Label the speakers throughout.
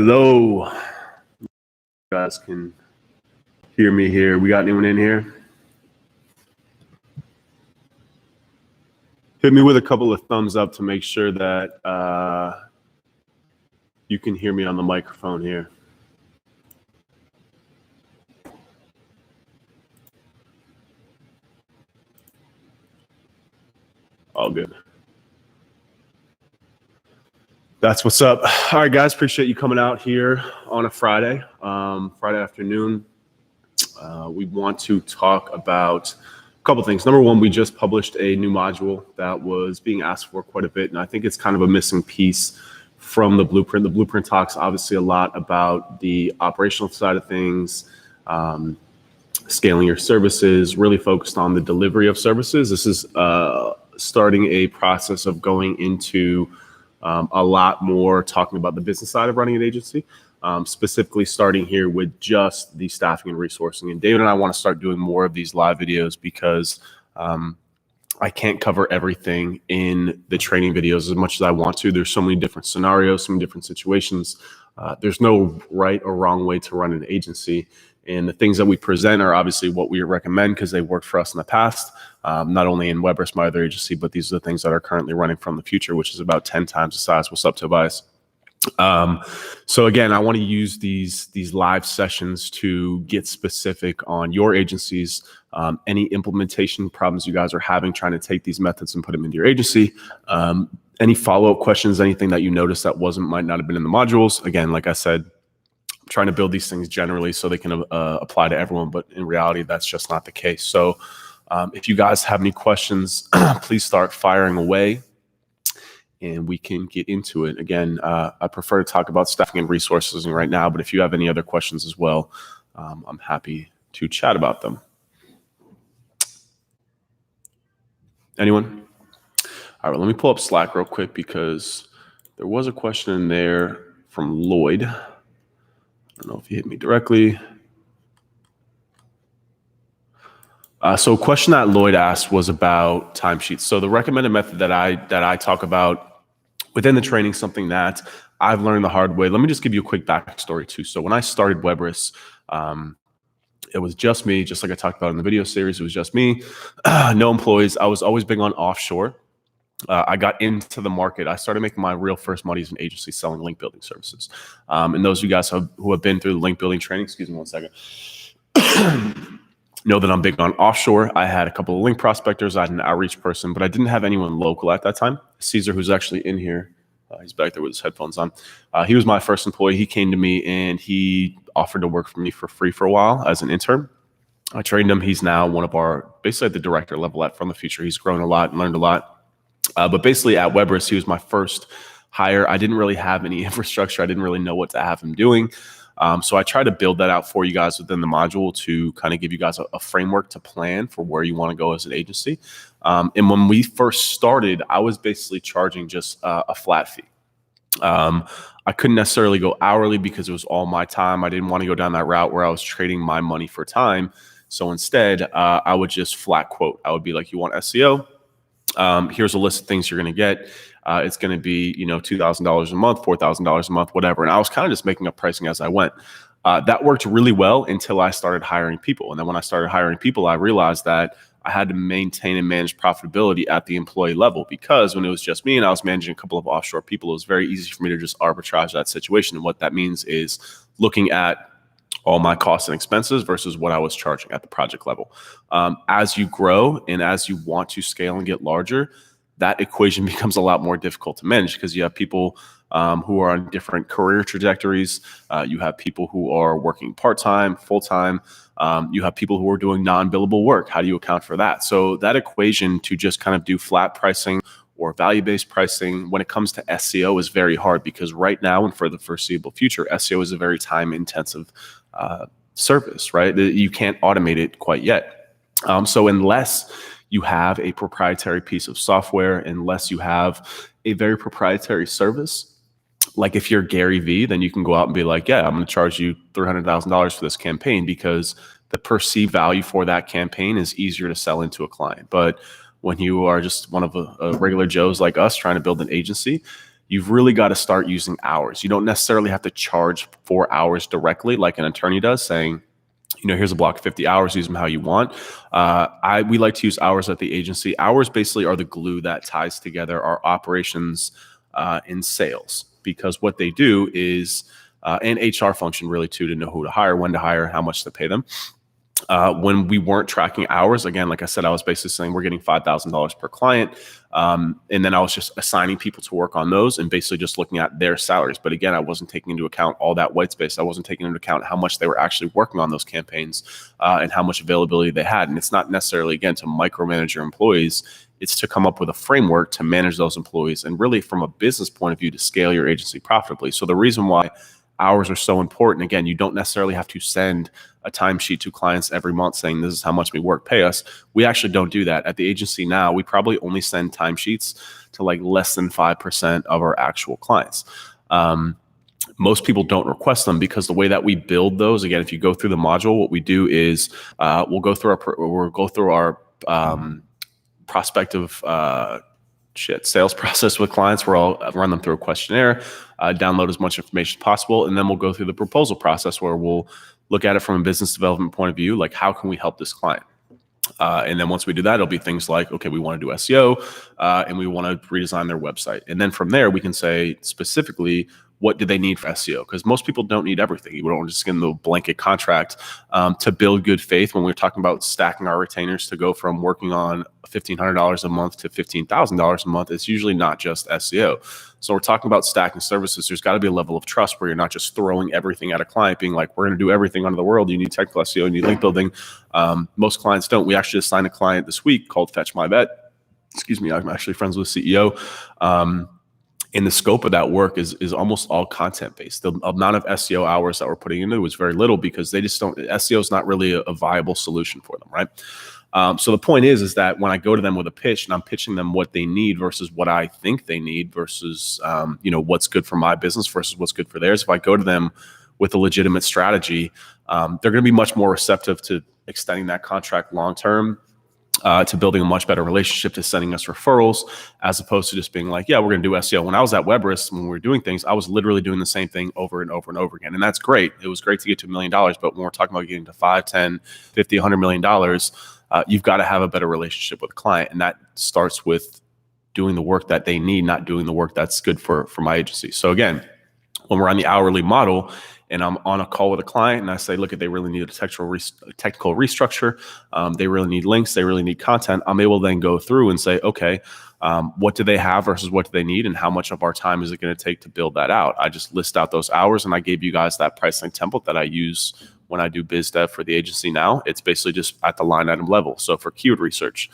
Speaker 1: Hello. You guys can hear me here. We got anyone in here? Hit me with a couple of thumbs up to make sure that you can hear me on the microphone here. All good. That's what's up. All right, guys, appreciate you coming out here on a Friday afternoon. We want to talk about a couple things. Number one, we just published a new module that was being asked for quite a bit, and I think it's kind of a missing piece from the blueprint. The blueprint talks obviously a lot about the operational side of things, scaling your services, really focused on the delivery of services. This is starting a process of going into a lot more talking about the business side of running an agency, specifically starting here with just the staffing and resourcing. And David and I want to start doing more of these live videos because I can't cover everything in the training videos as much as I want to. There's so many different scenarios, so many different situations. There's no right or wrong way to run an agency. And the things that we present are obviously what we recommend because they worked for us in the past, not only in Weber's, my other agency, but these are the things that are currently running from the future, which is about 10 times the size. What's up, Tobias? So again, I want to use these live sessions to get specific on your agencies, any implementation problems you guys are having, trying to take these methods and put them into your agency. Any follow-up questions, anything that you noticed that might not have been in the modules. Again, like I said, trying to build these things generally so they can apply to everyone, but in reality, that's just not the case. So if you guys have any questions, please start firing away and we can get into it. Again, I prefer to talk about staffing and resources right now, but if you have any other questions as well, I'm happy to chat about them. Anyone? All right, let me pull up Slack real quick because there was a question in there from Lloyd. I don't know if he hit me directly. So a question that Lloyd asked was about timesheets. So the recommended method that I talk about within the training, something that I've learned the hard way. Let me just give you a quick backstory too. So when I started Weber's, it was just me, just like I talked about in the video series. It was just me, no employees. I was always big on offshore. I got into the market. I started making my real first money as an agency selling link building services. And those of you guys who have been through the link building training, excuse me one second, know that I'm big on offshore. I had a couple of link prospectors. I had an outreach person, but I didn't have anyone local at that time. Caesar, who's actually in here, he's back there with his headphones on. He was my first employee. He came to me and he offered to work for me for free for a while as an intern. I trained him. He's now one of our, basically at the director level at From the Future. He's grown a lot and learned a lot. But basically at Weber's, he was my first hire. I didn't really have any infrastructure. I didn't really know what to have him doing. So I try to build that out for you guys within the module to kind of give you guys a framework to plan for where you want to go as an agency. And when we first started, I was basically charging just a flat fee. I couldn't necessarily go hourly because it was all my time. I didn't want to go down that route where I was trading my money for time. So instead, I would just flat quote. I would be like, you want SEO? Here's a list of things you're going to get. It's going to be, $2,000 a month, $4,000 a month, whatever. And I was kind of just making up pricing as I went. That worked really well until I started hiring people. And then when I started hiring people, I realized that I had to maintain and manage profitability at the employee level, because when it was just me and I was managing a couple of offshore people, it was very easy for me to just arbitrage that situation. And what that means is looking at all my costs and expenses versus what I was charging at the project level. As you grow and as you want to scale and get larger, that equation becomes a lot more difficult to manage because you have people who are on different career trajectories. You have people who are working part-time, full-time. You have people who are doing non-billable work. How do you account for that? So that equation to just kind of do flat pricing or value-based pricing when it comes to SEO is very hard, because right now and for the foreseeable future, SEO is a very time-intensive service, right? You can't automate it quite yet. So unless you have a proprietary piece of software, unless you have a very proprietary service, like if you're Gary Vee, then you can go out and be like, yeah, I'm going to charge you $300,000 for this campaign, because the perceived value for that campaign is easier to sell into a client. But when you are just one of a regular Joes like us trying to build an agency, you've really got to start using hours. You don't necessarily have to charge for hours directly like an attorney does, saying, here's a block of 50 hours, use them how you want. We like to use hours at the agency. Hours basically are the glue that ties together our operations and sales, because what they do is, and HR function really too, to know who to hire, when to hire, how much to pay them. When we weren't tracking hours, again, like I said, I was basically saying we're getting $5,000 per client. And then I was just assigning people to work on those and basically just looking at their salaries. But again, I wasn't taking into account all that white space. I wasn't taking into account how much they were actually working on those campaigns and how much availability they had. And it's not necessarily, again, to micromanage your employees. It's to come up with a framework to manage those employees and really from a business point of view to scale your agency profitably. So the reason why hours are so important, again, you don't necessarily have to send a timesheet to clients every month saying this is how much we work, pay us. We actually don't do that. At the agency now, we probably only send timesheets to like less than 5% of our actual clients. Most people don't request them because the way that we build those, again, if you go through the module, what we do is we'll go through our prospective sales process with clients, where I'll run them through a questionnaire, download as much information as possible, and then we'll go through the proposal process where we'll look at it from a business development point of view, like how can we help this client? And then once we do that, it'll be things like, okay, we want to do SEO and we want to redesign their website. And then from there, we can say specifically, what do they need for SEO? Because most people don't need everything. You don't just get the blanket contract to build good faith. When we're talking about stacking our retainers to go from working on $1,500 a month to $15,000 a month, it's usually not just SEO. So we're talking about stacking services. There's got to be a level of trust where you're not just throwing everything at a client, being like, we're going to do everything under the world. You need technical SEO, you need link building. Most clients don't. We actually just signed a client this week called Fetch My Bet. Excuse me, I'm actually friends with the CEO. And the scope of that work is almost all content based. The amount of SEO hours that we're putting into it was very little because they just don't, SEO is not really a viable solution for them, right? So the point is that when I go to them with a pitch and I'm pitching them what they need versus what I think they need versus, what's good for my business versus what's good for theirs. If I go to them with a legitimate strategy, they're going to be much more receptive to extending that contract long-term, to building a much better relationship, to sending us referrals, as opposed to just being like, yeah, we're going to do SEO. When I was at Weberist, when we were doing things, I was literally doing the same thing over and over and over again. And that's great. It was great to get to $1 million. But when we're talking about getting to 5, 10, 50, $100 million, you've got to have a better relationship with the client. And that starts with doing the work that they need, not doing the work that's good for my agency. So again, when we're on the hourly model and I'm on a call with a client and I say, look, they really need a technical restructure. They really need links. They really need content. I'm able to then go through and say, okay, what do they have versus what do they need? And how much of our time is it going to take to build that out? I just list out those hours and I gave you guys that pricing template that I use when I do biz dev for the agency now. It's basically just at the line item level. So for keyword research,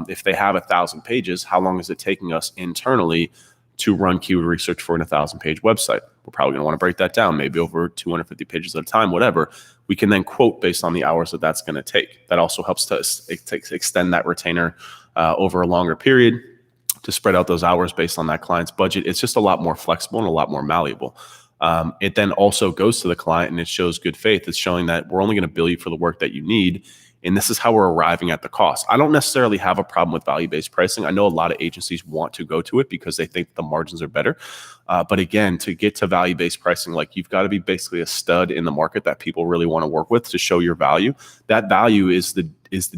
Speaker 1: if they have 1,000 pages, how long is it taking us internally to run keyword research for an 1,000-page website? We're probably going to want to break that down, maybe over 250 pages at a time, whatever. We can then quote based on the hours that that's going to take. That also helps to extend that retainer over a longer period, to spread out those hours based on that client's budget. It's just a lot more flexible and a lot more malleable. It then also goes to the client and it shows good faith. It's showing that we're only going to bill you for the work that you need. And this is how we're arriving at the cost. I don't necessarily have a problem with value-based pricing. I know a lot of agencies want to go to it because they think the margins are better. But again, to get to value-based pricing, like you've got to be basically a stud in the market that people really want to work with to show your value. That value is the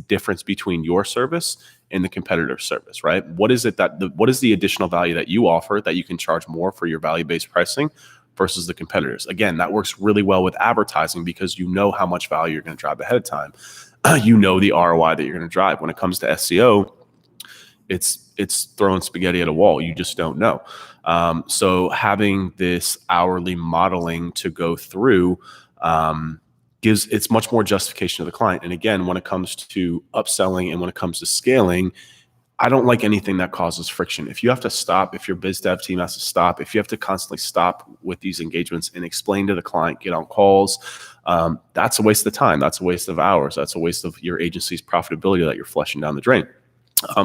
Speaker 1: difference between your service and the competitor's service, right? What is the additional value that you offer that you can charge more for your value-based pricing versus the competitors? Again, that works really well with advertising because you know how much value you're going to drive ahead of time. You know the ROI that you're going to drive. When it comes to SEO, it's throwing spaghetti at a wall. You just don't know. So having this hourly modeling to go through it's much more justification to the client. And again, when it comes to upselling and when it comes to scaling, I don't like anything that causes friction. If you have to stop, if your biz dev team has to stop, if you have to constantly stop with these engagements and explain to the client, get on calls, that's a waste of time. That's a waste of hours. That's a waste of your agency's profitability that you're flushing down the drain.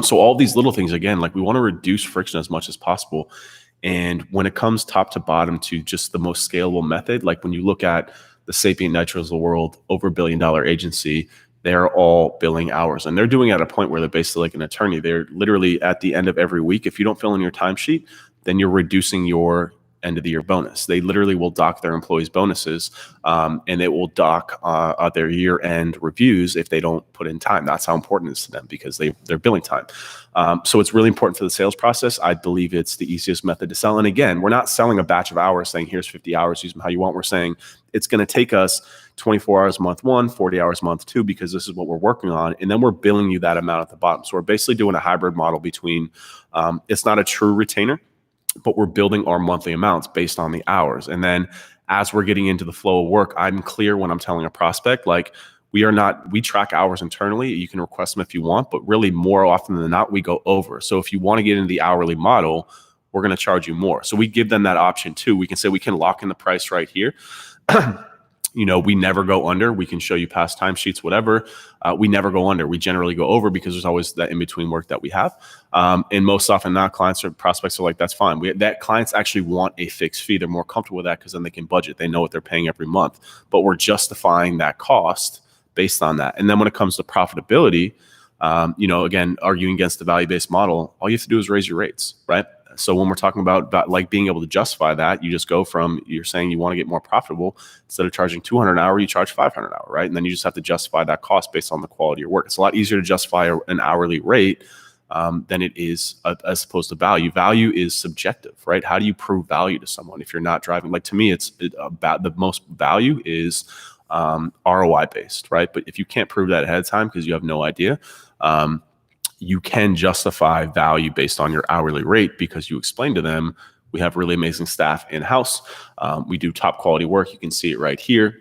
Speaker 1: So all these little things, again, like we want to reduce friction as much as possible. And when it comes top to bottom to just the most scalable method, like when you look at the Sapient Nitros of the world, over $1 billion agency, they're all billing hours. And they're doing it at a point where they're basically like an attorney. They're literally at the end of every week, if you don't fill in your timesheet, then you're reducing your end of the year bonus. They literally will dock their employees' bonuses, and it will dock their year end reviews if they don't put in time. That's how important it is to them because they're billing time. So it's really important for the sales process. I believe it's the easiest method to sell. And again, we're not selling a batch of hours saying here's 50 hours, use them how you want. We're saying it's going to take us 24 hours month one, 40 hours month two, because this is what we're working on. And then we're billing you that amount at the bottom. So we're basically doing a hybrid model between, it's not a true retainer, but we're building our monthly amounts based on the hours. And then as we're getting into the flow of work, I'm clear when I'm telling a prospect, like we track hours internally. You can request them if you want, but really more often than not, we go over. So if you want to get into the hourly model, we're going to charge you more. So we give them that option too. We can say we can lock in the price right here. We never go under. We can show you past timesheets, whatever. We never go under. We generally go over because there's always that in-between work that we have. And most often not, clients or prospects are like, that's fine. That clients actually want a fixed fee. They're more comfortable with that because then they can budget. They know what they're paying every month. But we're justifying that cost based on that. And then when it comes to profitability, again, arguing against the value-based model, all you have to do is raise your rates, right? So when we're talking about like being able to justify that, you just go from, you're saying you want to get more profitable. Instead of charging $200 an hour, you charge $500 an hour, right? And then you just have to justify that cost based on the quality of your work. It's a lot easier to justify an hourly rate than it is as opposed to value. Value is subjective, right? How do you prove value to someone if you're not driving? Like to me, the most value is ROI based, right? But if you can't prove that ahead of time because you have no idea, you can justify value based on your hourly rate because you explain to them, we have really amazing staff in-house. We do top quality work. You can see it right here.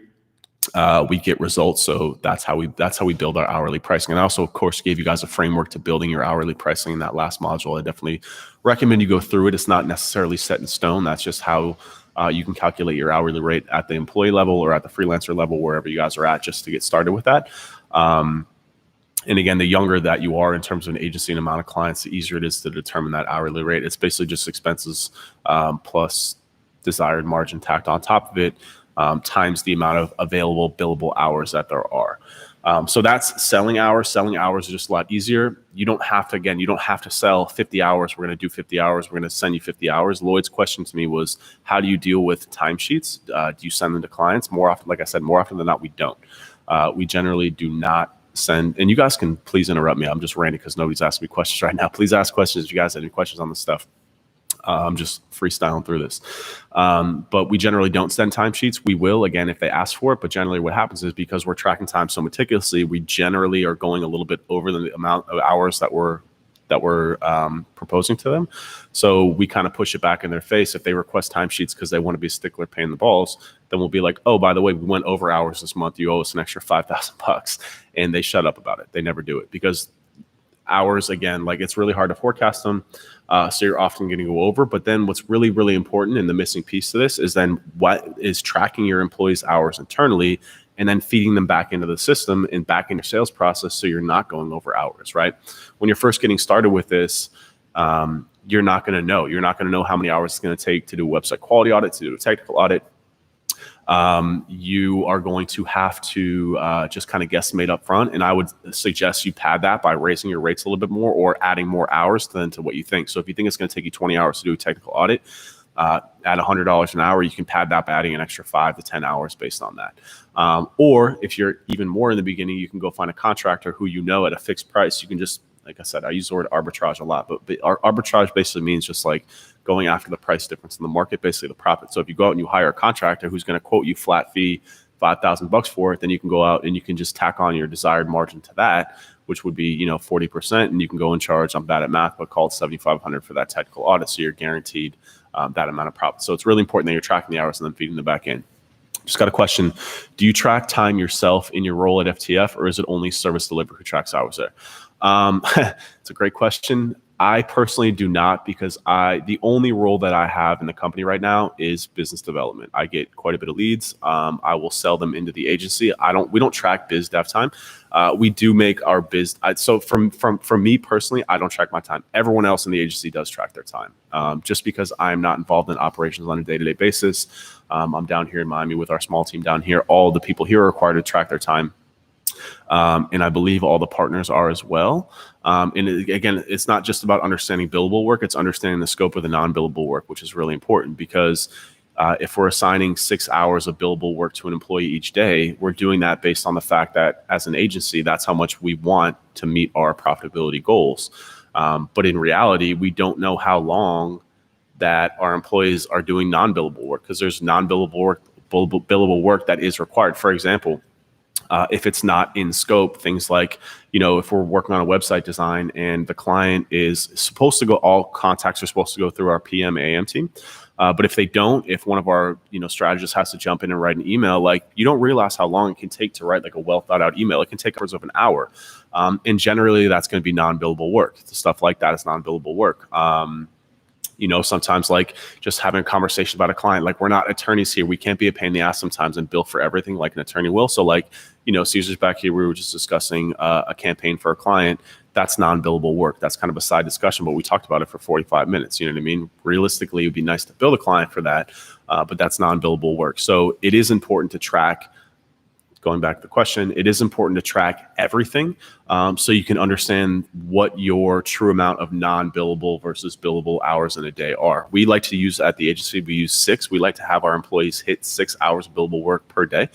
Speaker 1: We get results. So that's how we build our hourly pricing. And I also, of course, gave you guys a framework to building your hourly pricing in that last module. I definitely recommend you go through it. It's not necessarily set in stone. That's just how you can calculate your hourly rate at the employee level or at the freelancer level, wherever you guys are at, just to get started with that. And again, the younger that you are in terms of an agency and amount of clients, the easier it is to determine that hourly rate. It's basically just expenses plus desired margin tacked on top of it, times the amount of available billable hours that there are. So that's selling hours. Selling hours is just a lot easier. You don't have to sell 50 hours. We're going to do 50 hours. We're going to send you 50 hours. Lloyd's question to me was, how do you deal with timesheets? Do you send them to clients? More often, like I said, more often than not, we don't. We generally do not send, and you guys can please interrupt me. I'm just ranting because nobody's asking me questions right now. Please ask questions if you guys have any questions on this stuff. I'm just freestyling through this. But we generally don't send timesheets. We will, again, if they ask for it. But generally what happens is because we're tracking time so meticulously, we generally are going a little bit over the amount of hours that we're proposing to them. So we kind of push it back in their face. If they request timesheets because they want to be a stickler paying the balls, then we'll be like, oh, by the way, we went over hours this month. You owe us an extra $5,000. And they shut up about it. They never do it because hours, again, like it's really hard to forecast them. So you're often going to go over. But then what's really, really important and the missing piece to this is then what is tracking your employees' hours internally and then feeding them back into the system and back in your sales process so you're not going over hours, right? When you're first getting started with this, you're not going to know. You're not going to know how many hours it's going to take to do a website quality audit, to do a technical audit. You are going to have to just kind of guesstimate up front. And I would suggest you pad that by raising your rates a little bit more or adding more hours to what you think. So if you think it's going to take you 20 hours to do a technical audit, at $100 an hour, you can pad that by adding an extra 5 to 10 hours based on that. Or if you're even more in the beginning, you can go find a contractor who you know at a fixed price. You can just, like I said, I use the word arbitrage a lot, but arbitrage basically means just like going after the price difference in the market, basically the profit. So if you go out and you hire a contractor who's going to quote you flat fee $5,000 for it, then you can go out and you can just tack on your desired margin to that, which would be 40%, and you can go and charge. I'm bad at math, but call it $7,500 for that technical audit. So you're guaranteed that amount of profit. So it's really important that you're tracking the hours and then feeding them back in. Just got a question. Do you track time yourself in your role at FTF, or is it only service delivery who tracks hours there? It's a great question. I personally do not, because the only role that I have in the company right now is business development. I get quite a bit of leads. I will sell them into the agency. We don't track biz dev time. We do make our so from me personally, I don't track my time. Everyone else in the agency does track their time. Just because I'm not involved in operations on a day-to-day basis. I'm down here in Miami with our small team down here. All the people here are required to track their time. And I believe all the partners are as well. Again, it's not just about understanding billable work, it's understanding the scope of the non-billable work, which is really important because if we're assigning 6 hours of billable work to an employee each day, we're doing that based on the fact that as an agency, that's how much we want to meet our profitability goals. But in reality, we don't know how long that our employees are doing non-billable work because there's non-billable work, billable work that is required. For example, if it's not in scope, things like, if we're working on a website design and the client is supposed to go, all contacts are supposed to go through our PM AM team. But if they don't, if one of our, strategists has to jump in and write an email, like you don't realize how long it can take to write like a well thought out email. It can take upwards of an hour. And generally that's going to be non-billable work. Stuff like that is non-billable work. Sometimes like just having a conversation about a client, like we're not attorneys here. We can't be a pain in the ass sometimes and bill for everything like an attorney will. So like, Caesar's back here, we were just discussing a campaign for a client. That's non-billable work. That's kind of a side discussion, but we talked about it for 45 minutes. You know what I mean? Realistically, it would be nice to bill the client for that, but that's non-billable work. So it is important to track. Going back to the question, it is important to track everything so you can understand what your true amount of non-billable versus billable hours in a day are. We like to use at the agency, we use 6. We like to have our employees hit 6 hours of billable work per day.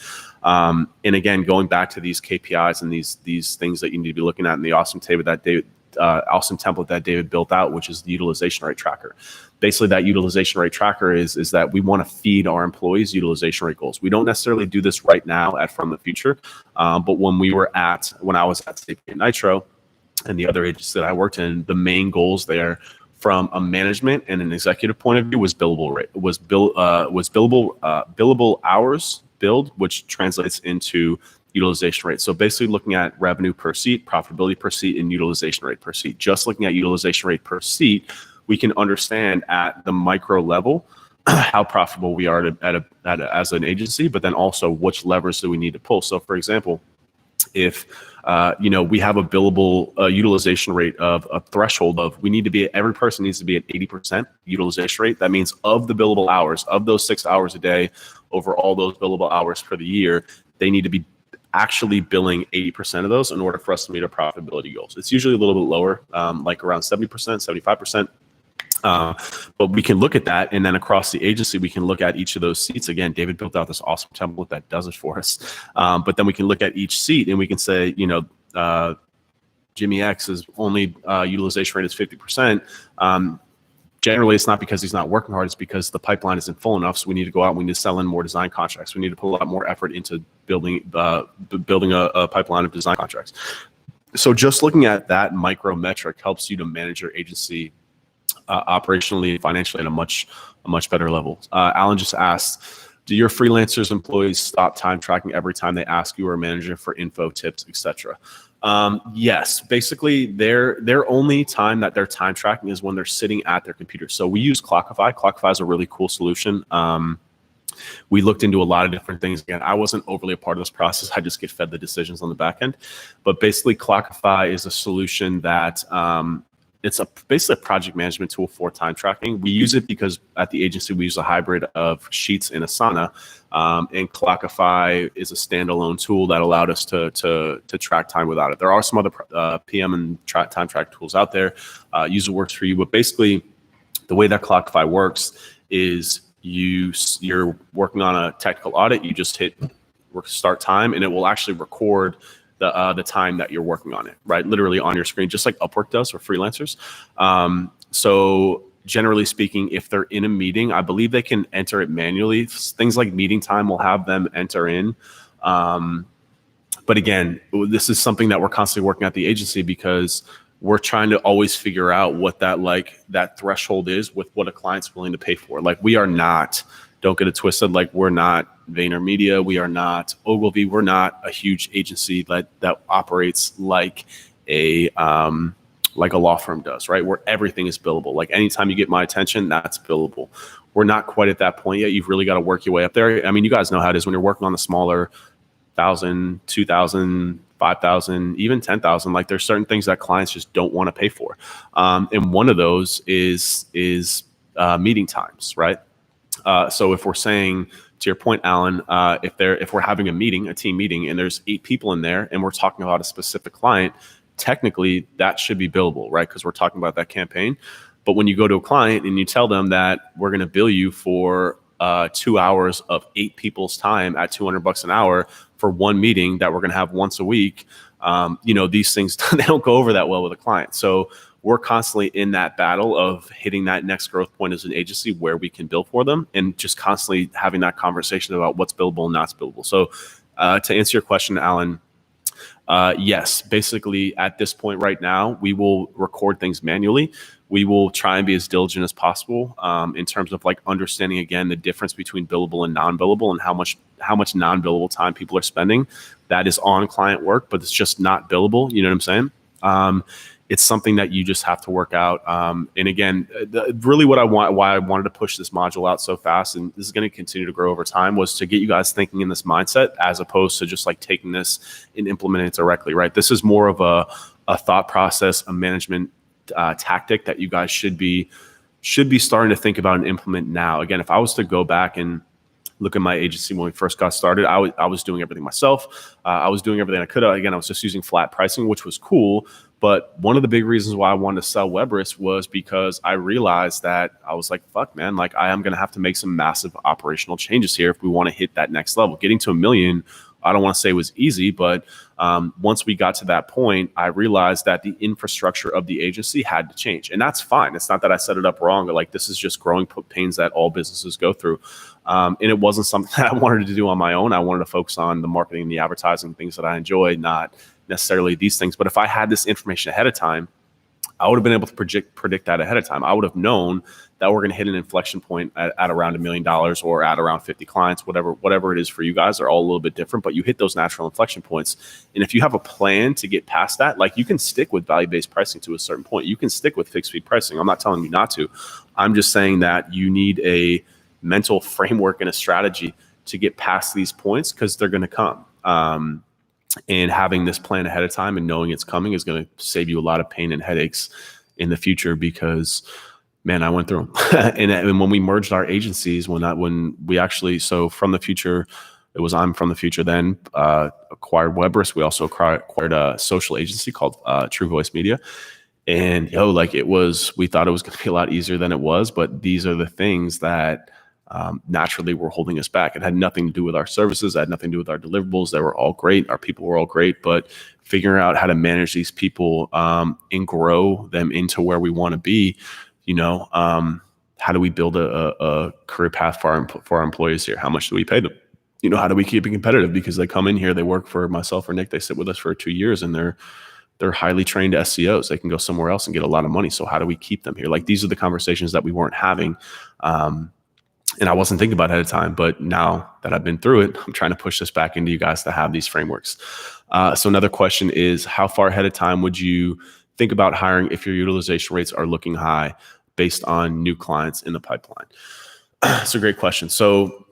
Speaker 1: And again, going back to these KPIs and these things that you need to be looking at in the awesome template that David built out, which is the utilization rate tracker. Basically, that utilization rate tracker is that we want to feed our employees utilization rate goals. We don't necessarily do this right now at From the Future, but when I was at Sapient Nitro and the other agencies that I worked in, the main goals there from a management and an executive point of view was billable hours billed, which translates into utilization rate. So basically looking at revenue per seat, profitability per seat, and utilization rate per seat. Just looking at utilization rate per seat, we can understand at the micro level how profitable we are as an agency, but then also which levers do we need to pull. So for example, if we have a billable utilization rate of a threshold of every person needs to be at 80% utilization rate. That means of the billable hours, of those 6 hours a day over all those billable hours for the year, they need to be actually billing 80% of those in order for us to meet our profitability goals. It's usually a little bit lower, like around 70%, 75%. But we can look at that, and then across the agency, we can look at each of those seats. Again, David built out this awesome template that does it for us. But then we can look at each seat, and we can say, Jimmy X's only utilization rate is 50%. Generally, it's not because he's not working hard. It's because the pipeline isn't full enough. So we need to go out and we need to sell in more design contracts. We need to put a lot more effort into building a pipeline of design contracts. So just looking at that micro metric helps you to manage your agency operationally and financially at a much better level. Alan just asked, do your freelancers employees stop time tracking every time they ask you or a manager for info, tips, etc.? Yes, basically their only time that they're time tracking is when they're sitting at their computer. So we use Clockify. Clockify is a really cool solution. We looked into a lot of different things. Again, I wasn't overly a part of this process. I just get fed the decisions on the back end. But basically Clockify is a solution that it's basically a project management tool for time tracking. We use it because at the agency, we use a hybrid of Sheets and Asana. And Clockify is a standalone tool that allowed us to track time without it. There are some other PM and time track tools out there. Use what works for you. But basically, the way that Clockify works is you're working on a technical audit. You just hit start time, and it will actually record the time that you're working on it, right? Literally on your screen, just like Upwork does for freelancers. So generally speaking, if they're in a meeting, I believe they can enter it manually. Things like meeting time will have them enter in. But again, this is something that we're constantly working at the agency because we're trying to always figure out what that threshold is with what a client's willing to pay for. Like we are not, don't get it twisted, like we're not VaynerMedia, we are not Ogilvy, we're not a huge agency that operates like a law firm does, right? Where everything is billable. Like anytime you get my attention, that's billable. We're not quite at that point yet. You've really got to work your way up there. I mean, you guys know how it is when you're working on the smaller 1,000, 2,000, 5,000, even 10,000. Like there's certain things that clients just don't want to pay for. And one of those is meeting times, right? So if we're saying to your point, Alan, if we're having a team meeting, and there's 8 people in there, and we're talking about a specific client, technically that should be billable, right? Because we're talking about that campaign. But when you go to a client and you tell them that we're going to bill you for 2 hours of 8 people's time at $200 an hour for one meeting that we're going to have once a week, these things, they don't go over that well with a client. So we're constantly in that battle of hitting that next growth point as an agency where we can bill for them, and just constantly having that conversation about what's billable and not billable. So to answer your question, Alan, yes, basically at this point right now, we will record things manually. We will try and be as diligent as possible in terms of like understanding, again, the difference between billable and non-billable, and how much non-billable time people are spending. That is on client work, but it's just not billable. You know what I'm saying? It's something that you just have to work out. And again, really why I wanted to push this module out so fast, and this is going to continue to grow over time, was to get you guys thinking in this mindset, as opposed to just like taking this and implementing it directly, right? This is more of a thought process, a management tactic that you guys should be starting to think about and implement now. Again, if I was to go back and look at my agency when we first got started, I was doing everything myself. I was doing everything I could. Again, I was just using flat pricing, which was cool. But one of the big reasons why I wanted to sell Webrist was because I realized that I was like, fuck, man, like I am going to have to make some massive operational changes here if we want to hit that next level. Getting to $1 million, I don't want to say it was easy, but once we got to that point, I realized that the infrastructure of the agency had to change. And that's fine. It's not that I set it up wrong. Like, this is just growing pains that all businesses go through. And it wasn't something that I wanted to do on my own. I wanted to focus on the marketing and the advertising, things that I enjoy, not necessarily these things. But if I had this information ahead of time, I would have been able to predict that ahead of time. I would have known that we're going to hit an inflection point at around $1 million or at around 50 clients, whatever it is for you guys. Are all a little bit different, but you hit those natural inflection points. And if you have a plan to get past that, like, you can stick with value-based pricing to a certain point. You can stick with fixed fee pricing. I'm not telling you not to. I'm just saying that you need a mental framework and a strategy to get past these points, because they're going to come. And having this plan ahead of time and knowing it's coming is going to save you a lot of pain and headaches in the future, because, man, I went through them. and when we merged our agencies, when we actually, so From the Future, it was I'm From the Future then, acquired Webrist. We also acquired a social agency called True Voice Media. And we thought it was going to be a lot easier than it was, but these are the things that naturally were holding us back. It had nothing to do with our services. It had nothing to do with our deliverables. They were all great. Our people were all great, but figuring out how to manage these people and grow them into where we want to be, how do we build a career path for our employees here? How much do we pay them? How do we keep it competitive? Because they come in here, they work for myself or Nick, they sit with us for 2 years, and they're highly trained SEOs. They can go somewhere else and get a lot of money. So how do we keep them here? Like, these are the conversations that we weren't having. And I wasn't thinking about it at the time, but now that I've been through it, I'm trying to push this back into you guys to have these frameworks. So another question is, how far ahead of time would you think about hiring if your utilization rates are looking high based on new clients in the pipeline? It's a great question. So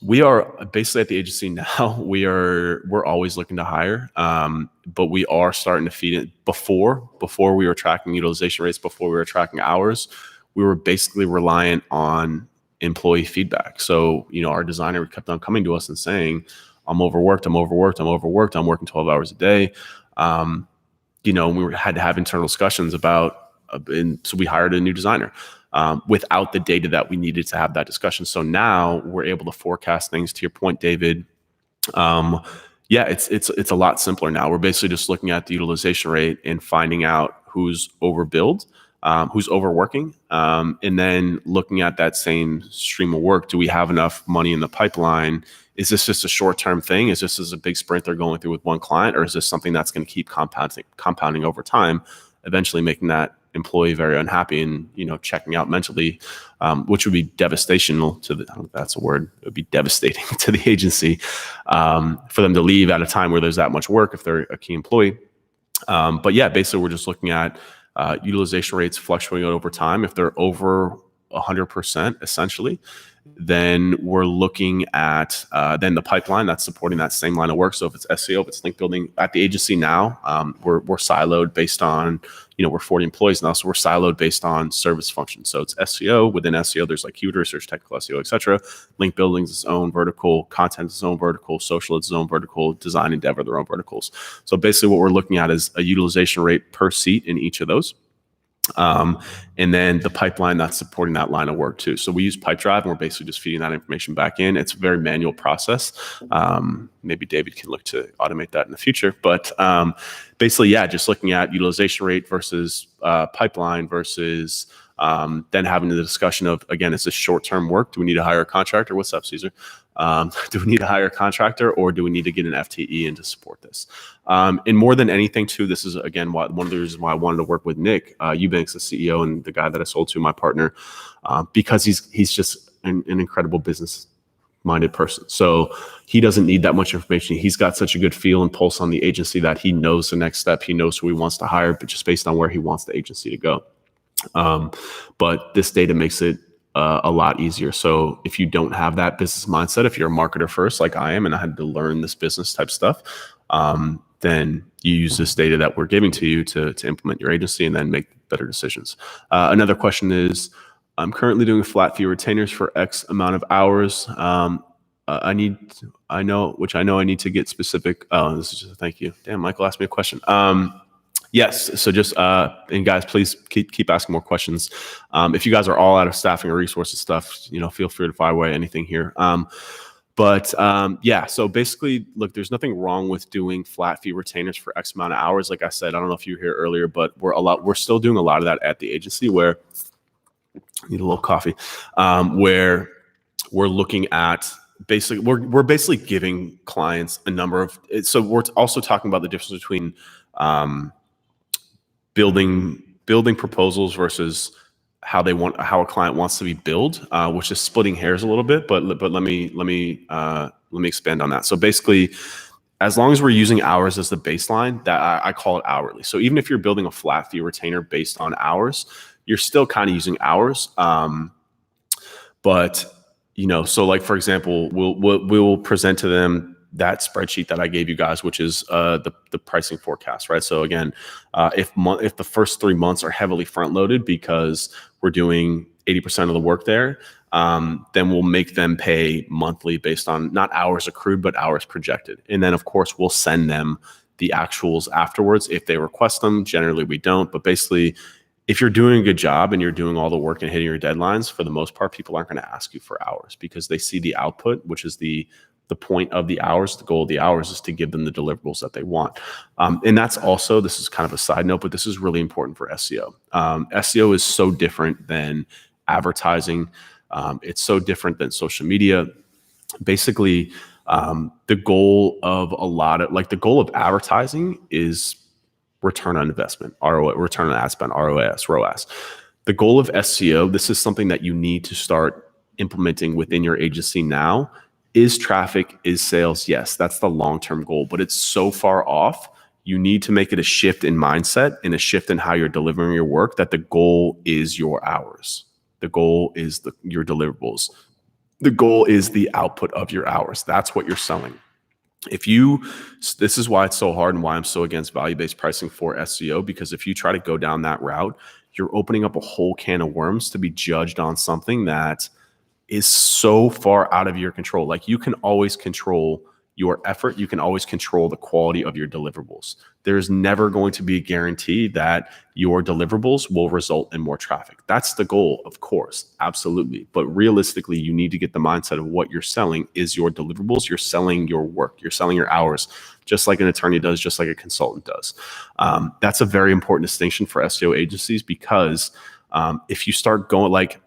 Speaker 1: we are basically at the agency now. We're always looking to hire, but we are starting to feed it. Before we were tracking utilization rates, before we were tracking hours, we were basically reliant on employee feedback. So, our designer kept on coming to us and saying, I'm overworked, I'm working 12 hours a day. And we had to have internal discussions about, and so we hired a new designer without the data that we needed to have that discussion. So now we're able to forecast things. To your point, David, it's a lot simpler now. We're basically just looking at the utilization rate and finding out who's overbilled, who's overworking, and then looking at that same stream of work. Do we have enough money in the pipeline? Is this just a short-term thing? Is this a big sprint they're going through with one client? Or is this something that's going to keep compounding over time, eventually making that employee very unhappy and, checking out mentally, which would be devastational to I don't know if that's a word. It would be devastating to the agency for them to leave at a time where there's that much work if they're a key employee. But yeah, basically we're just looking at utilization rates fluctuating over time. If they're over 100% essentially, then we're looking at then the pipeline that's supporting that same line of work. So if it's SEO, if it's link building at the agency now, we're siloed based on, we're 40 employees now, so we're siloed based on service functions. So it's SEO. Within SEO, there's like keyword research, technical SEO, etc. Link building is its own vertical, content is its own vertical, social is its own vertical, design and dev are their own verticals. So basically what we're looking at is a utilization rate per seat in each of those. And then the pipeline that's supporting that line of work too. So we use Pipedrive and we're basically just feeding that information back in. It's a very manual process. Maybe David can look to automate that in the future, but basically, yeah, just looking at utilization rate versus pipeline versus then having the discussion of, again, is this short-term work? Do we need to hire a contractor? What's up, Caesar? Do we need to hire a contractor or do we need to get an FTE in to support this? And more than anything too, this is again, one of the reasons why I wanted to work with Nick Eubanks, the CEO and the guy that I sold to, my partner, because he's just an incredible business-minded person. So he doesn't need that much information. He's got such a good feel and pulse on the agency that he knows the next step. He knows who he wants to hire, but just based on where he wants the agency to go. But this data makes it a lot easier. So if you don't have that business mindset, if you're a marketer first, like I am, and I had to learn this business type stuff, then you use this data that we're giving to you to implement your agency and then make better decisions. Another question is, I'm currently doing flat fee retainers for X amount of hours. I need to get specific. Oh, this is just a thank you. Damn, Michael asked me a question. Yes. So just, and guys, please keep asking more questions. If you guys are all out of staffing or resources stuff, feel free to fire away anything here. Yeah, so basically, look, there's nothing wrong with doing flat fee retainers for X amount of hours. Like I said, I don't know if you were here earlier, but we're still doing a lot of that at the agency where need a little coffee, where we're looking at basically, we're basically giving clients a number of, so we're also talking about the difference between, building proposals versus how a client wants to be billed, which is splitting hairs a little bit. But let me expand on that. So basically, as long as we're using hours as the baseline, that I call it hourly. So even if you're building a flat fee retainer based on hours, you're still kind of using hours. But so like for example, we'll present to them that spreadsheet that I gave you guys, which is the pricing forecast, right? So again, if the first 3 months are heavily front loaded because we're doing 80% of the work there, then we'll make them pay monthly based on not hours accrued, but hours projected. And then of course we'll send them the actuals afterwards if they request them. Generally we don't, but basically if you're doing a good job and you're doing all the work and hitting your deadlines, for the most part, people aren't going to ask you for hours because they see the output, which is the point of the hours. The goal of the hours is to give them the deliverables that they want. And that's also, this is kind of a side note, but this is really important for SEO. SEO is so different than advertising. It's so different than social media. Basically, the goal of the goal of advertising is return on investment, ROI, return on ad spend, ROAS. The goal of SEO, this is something that you need to start implementing within your agency now. Is traffic, is sales? Yes, that's the long-term goal, but it's so far off. You need to make it a shift in mindset and a shift in how you're delivering your work that the goal is your hours. The goal is your deliverables. The goal is the output of your hours. That's what you're selling. This is why it's so hard and why I'm so against value-based pricing for SEO, because if you try to go down that route, you're opening up a whole can of worms to be judged on something that is so far out of your control. Like you can always control your effort. You can always control the quality of your deliverables. There's never going to be a guarantee that your deliverables will result in more traffic. That's the goal, of course, absolutely. But realistically, you need to get the mindset of what you're selling is your deliverables. You're selling your work. You're selling your hours, just like an attorney does, just like a consultant does. That's a very important distinction for SEO agencies because if you start going like,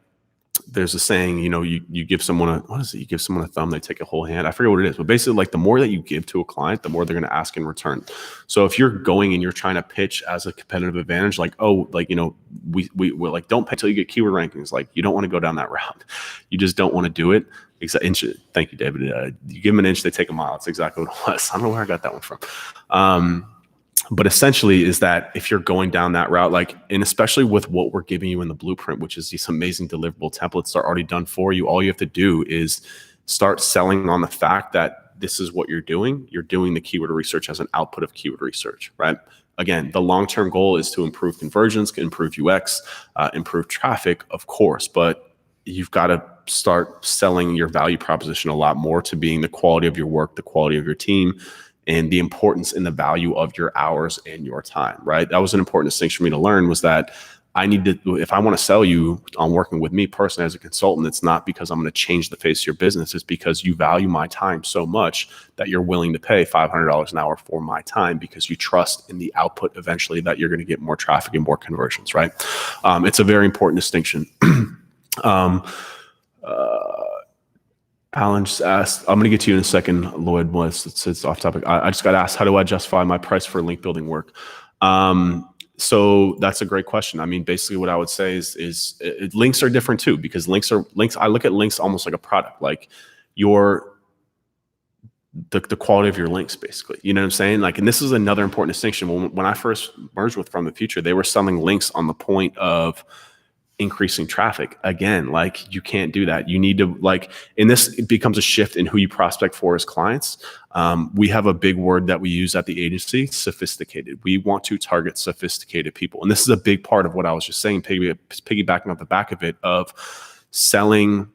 Speaker 1: there's a saying, you give someone you give someone a thumb, they take a whole hand. I forget what it is, but basically like the more that you give to a client, the more they're going to ask in return. So if you're going and you're trying to pitch as a competitive advantage, like, we're like, don't pay till you get keyword rankings. Like you don't want to go down that route. You just don't want to do it. Thank you, David. You give them an inch, they take a mile. That's exactly what it was. I don't know where I got that one from. But essentially is that if you're going down that route, like, and especially with what we're giving you in the blueprint, which is these amazing deliverable templates that are already done for you, all you have to do is start selling on the fact that this is what you're doing. You're doing the keyword research as an output of keyword research, right? Again, the long-term goal is to improve conversions, improve UX, improve traffic, of course, but you've got to start selling your value proposition a lot more to being the quality of your work, the quality of your team, and the importance and the value of your hours and your time, right? That was an important distinction for me to learn, was that I need to, if I want to sell you on working with me personally as a consultant, it's not because I'm going to change the face of your business. It's because you value my time so much that you're willing to pay $500 an hour for my time, because you trust in the output eventually that you're going to get more traffic and more conversions, right? It's a very important distinction. Alan just asked, I'm going to get to you in a second, Lloyd, it's off topic. I just got asked, how do I justify my price for link building work? So that's a great question. I mean, basically what I would say is links are different too, because links. I look at links almost like a product, like the quality of your links, basically. You know what I'm saying? Like, and this is another important distinction. When I first merged with From the Future, they were selling links on the point of increasing traffic. Again, like, you can't do that. You need to, like, and this becomes a shift in who you prospect for as clients. We have a big word that we use at the agency: sophisticated. We want to target sophisticated people. And this is a big part of what I was just saying, piggybacking off the back of it, of selling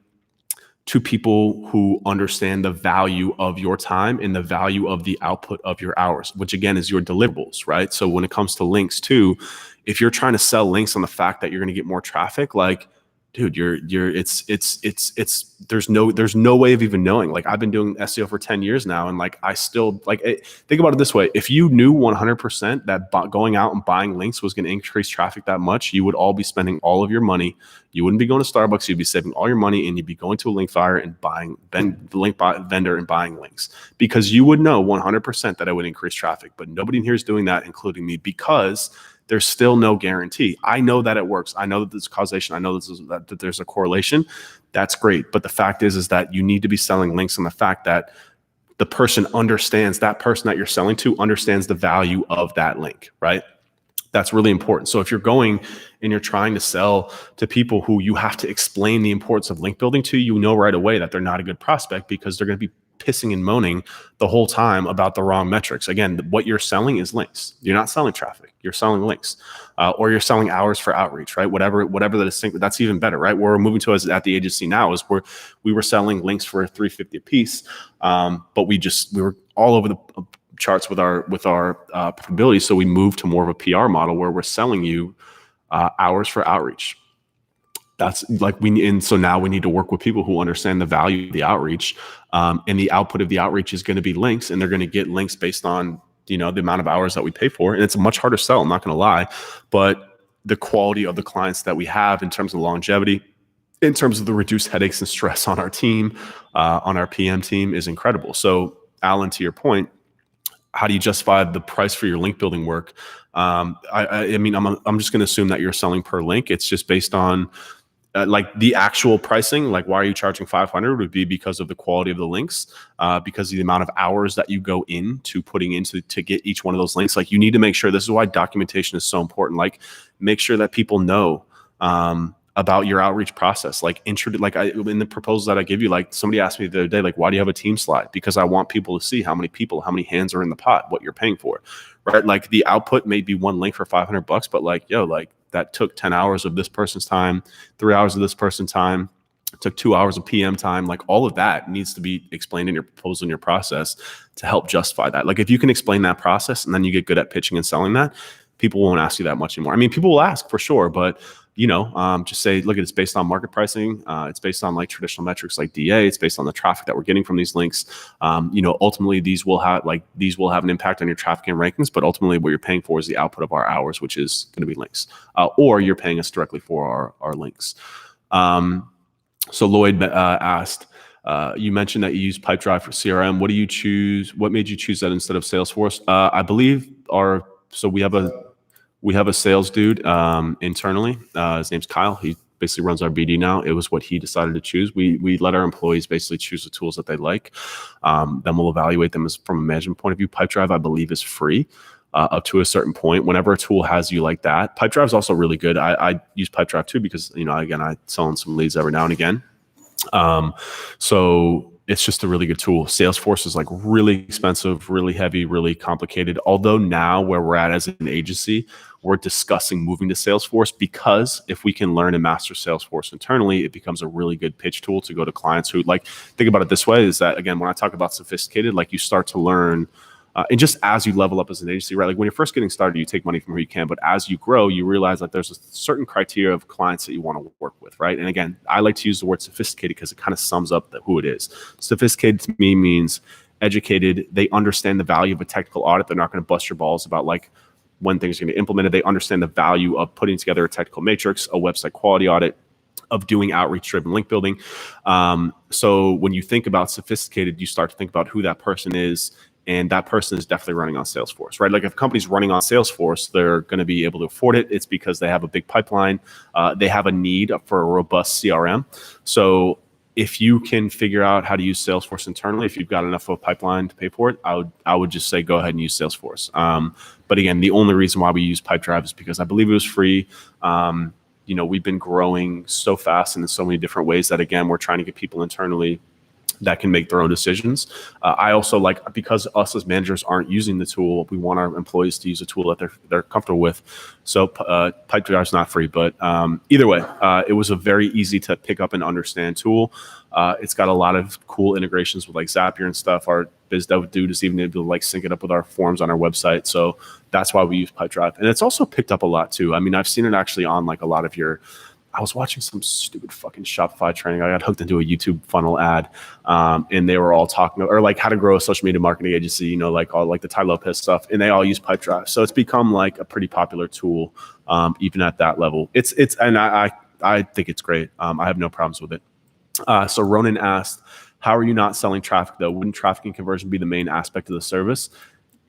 Speaker 1: to people who understand the value of your time and the value of the output of your hours, which again is your deliverables, right? So when it comes to links too, if you're trying to sell links on the fact that you're going to get more traffic, like, dude, there's no way of even knowing. Like, I've been doing SEO for 10 years now, and like, I still, like, think about it this way: if you knew 100% that going out and buying links was going to increase traffic that much, you would all be spending all of your money. You wouldn't be going to Starbucks. You'd be saving all your money, and you'd be going to a link buyer and buying the link vendor and buying links, because you would know 100% that it would increase traffic. But nobody in here is doing that, including me, because there's still no guarantee. I know that it works. I know that there's causation. I know that there's a correlation. That's great. But the fact is that you need to be selling links on the fact that the person understands, that person that you're selling to understands the value of that link, right? That's really important. So if you're going and you're trying to sell to people who you have to explain the importance of link building to, you know right away that they're not a good prospect, because they're going to be pissing and moaning the whole time about the wrong metrics. Again, what you're selling is links. You're not selling traffic. You're selling links, or you're selling hours for outreach, right? Whatever the distinct, that's even better, right? Where we're moving to as at the agency now is where we were selling links for $350 a piece, but we were all over the charts with our profitability. So we moved to more of a PR model where we're selling you hours for outreach. That's like so now we need to work with people who understand the value of the outreach, and the output of the outreach is going to be links, and they're going to get links based on, the amount of hours that we pay for. And it's a much harder sell, I'm not going to lie, but the quality of the clients that we have in terms of longevity, in terms of the reduced headaches and stress on our team, on our PM team, is incredible. So Alan, to your point, how do you justify the price for your link building work? I mean, I'm just going to assume that you're selling per link. It's just based on like the actual pricing. Like, why are you charging 500 would be because of the quality of the links, because of the amount of hours that you go into putting into to get each one of those links. Like, you need to make sure, this is why documentation is so important. Like, make sure that people know about your outreach process. Like, in the proposals that I give you, like, somebody asked me the other day, like, why do you have a team slide? Because I want people to see how many hands are in the pot, what you're paying for, right? Like, the output may be one link for $500, but like, that took 10 hours of this person's time, 3 hours of this person's time, took 2 hours of PM time. Like, all of that needs to be explained in your proposal, in your process, to help justify that. Like, if you can explain that process and then you get good at pitching and selling that, people won't ask you that much anymore. I mean, people will ask for sure, but just say, look, it's based on market pricing. It's based on like traditional metrics like DA. It's based on the traffic that we're getting from these links. Ultimately these will have an impact on your traffic and rankings, but ultimately what you're paying for is the output of our hours, which is going to be links, or you're paying us directly for our links. So Lloyd asked, you mentioned that you use Pipedrive for CRM. What do you choose? What made you choose that instead of Salesforce? I believe we have a sales dude internally. His name's Kyle. He basically runs our BD now. It was what he decided to choose. We let our employees basically choose the tools that they like. Then we'll evaluate them from a management point of view. Pipedrive, I believe, is free. up to a certain point. Whenever a tool has you like that, Pipedrive is also really good. I use Pipedrive too because, again, I sell in some leads every now and again. So it's just a really good tool. Salesforce is like really expensive, really heavy, really complicated. Although now where we're at as an agency, we're discussing moving to Salesforce, because if we can learn and master Salesforce internally, it becomes a really good pitch tool to go to clients who think about it this way, is that, again, when I talk about sophisticated, you start to learn. And just as you level up as an agency, right? Like when you're first getting started, you take money from where you can, but as you grow, you realize that there's a certain criteria of clients that you want to work with, right? And again, I like to use the word sophisticated because it kind of sums up who it is. Sophisticated to me means educated. They understand the value of a technical audit. They're not going to bust your balls about when things are going to be implemented. They understand the value of putting together a technical matrix, a website quality audit, of doing outreach-driven link building. So when you think about sophisticated, you start to think about who that person is. And that person is definitely running on Salesforce, right? Like if a company's running on Salesforce, they're going to be able to afford it. It's because they have a big pipeline. They have a need for a robust CRM. So if you can figure out how to use Salesforce internally, if you've got enough of a pipeline to pay for it, I would just say go ahead and use Salesforce. But again, the only reason why we use Pipedrive is because I believe it was free. We've been growing so fast and in so many different ways that, again, we're trying to get people internally that can make their own decisions. I also because us as managers aren't using the tool, we want our employees to use a tool that they're comfortable with. So Pipedrive is not free, but either way, it was a very easy to pick up and understand tool. It's got a lot of cool integrations with Zapier and stuff. Our biz dev dude is even able to sync it up with our forms on our website. So that's why we use Pipedrive. And it's also picked up a lot too. I mean, I've seen it actually on a lot of your, I was watching some stupid fucking Shopify training. I got hooked into a YouTube funnel ad, and they were all talking how to grow a social media marketing agency, all the Tai Lopez stuff, and they all use Pipedrive. So it's become a pretty popular tool, even at that level. And I think it's great. I have no problems with it. So Ronan asked, how are you not selling traffic though? Wouldn't traffic and conversion be the main aspect of the service?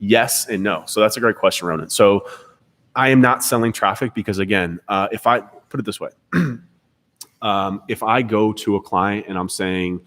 Speaker 1: Yes and no. So that's a great question, Ronan. So I am not selling traffic because, again, if I put it this way, if I go to a client and I'm saying